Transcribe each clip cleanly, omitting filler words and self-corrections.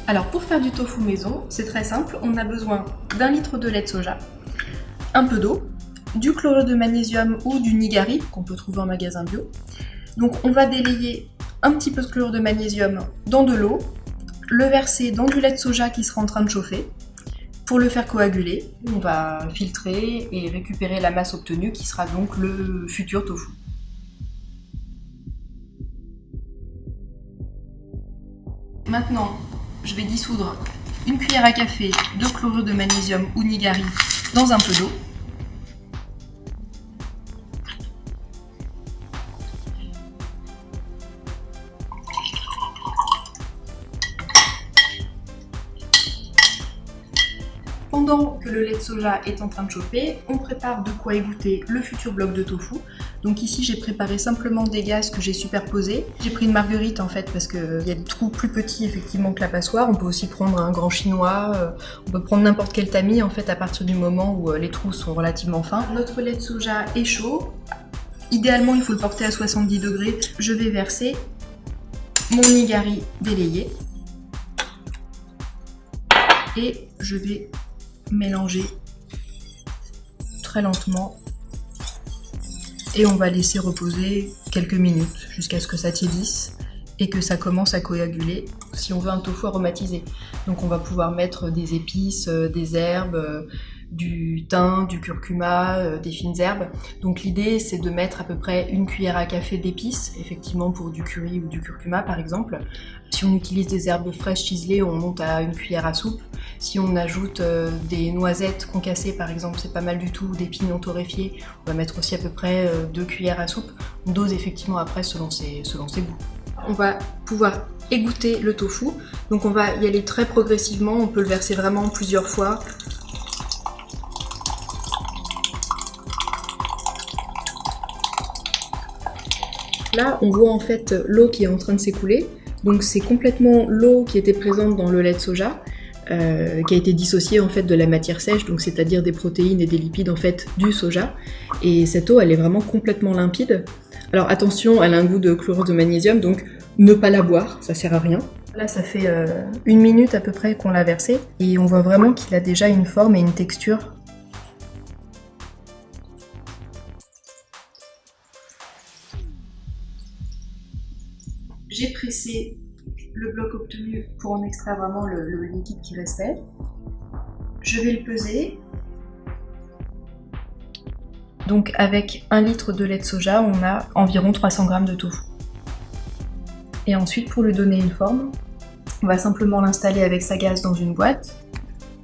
Alors pour faire du tofu maison, c'est très simple, on a besoin d'1 litre de lait de soja, un peu d'eau, du chlorure de magnésium ou du nigari qu'on peut trouver en magasin bio. Donc on va délayer un petit peu de chlorure de magnésium dans de l'eau, le verser dans du lait de soja qui sera en train de chauffer. Pour le faire coaguler, on va filtrer et récupérer la masse obtenue qui sera donc le futur tofu. Maintenant, je vais dissoudre une cuillère à café de chlorure de magnésium ou nigari dans un peu d'eau. Pendant que le lait de soja est en train de chauffer, on prépare de quoi égoutter le futur bloc de tofu. Donc ici j'ai préparé simplement des gazes que j'ai superposés. J'ai pris une marguerite en fait parce qu'il y a des trous plus petits effectivement que la passoire. On peut aussi prendre un grand chinois, on peut prendre n'importe quel tamis en fait à partir du moment où les trous sont relativement fins. Notre lait de soja est chaud. Idéalement il faut le porter à 70 degrés. Je vais verser mon nigari délayé et je vais mélanger très lentement et on va laisser reposer quelques minutes jusqu'à ce que ça tiédisse et que ça commence à coaguler si on veut un tofu aromatisé. Donc on va pouvoir mettre des épices, des herbes, du thym, du curcuma, des fines herbes. Donc l'idée c'est de mettre à peu près une cuillère à café d'épices, effectivement pour du curry ou du curcuma par exemple. Si on utilise des herbes fraîches ciselées, on monte à une cuillère à soupe. Si on ajoute des noisettes concassées par exemple, c'est pas mal du tout, ou des pignons torréfiés, on va mettre aussi à peu près 2 cuillères à soupe. On dose effectivement après selon ses goûts. On va pouvoir égoutter le tofu, donc on va y aller très progressivement, on peut le verser vraiment plusieurs fois. Là, on voit en fait l'eau qui est en train de s'écouler. Donc c'est complètement l'eau qui était présente dans le lait de soja, qui a été dissociée en fait de la matière sèche, donc c'est-à-dire des protéines et des lipides en fait du soja. Et cette eau, elle est vraiment complètement limpide. Alors attention, elle a un goût de chlorure de magnésium, donc ne pas la boire, ça sert à rien. Là, ça fait 1 minute à peu près qu'on l'a versé, et on voit vraiment qu'il a déjà une forme et une texture. J'ai pressé le bloc obtenu pour en extraire vraiment le liquide qui restait. Je vais le peser. Donc avec 1 litre de lait de soja, on a environ 300 g de tofu. Et ensuite, pour lui donner une forme, on va simplement l'installer avec sa gaze dans une boîte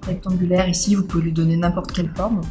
rectangulaire. Ici, vous pouvez lui donner n'importe quelle forme.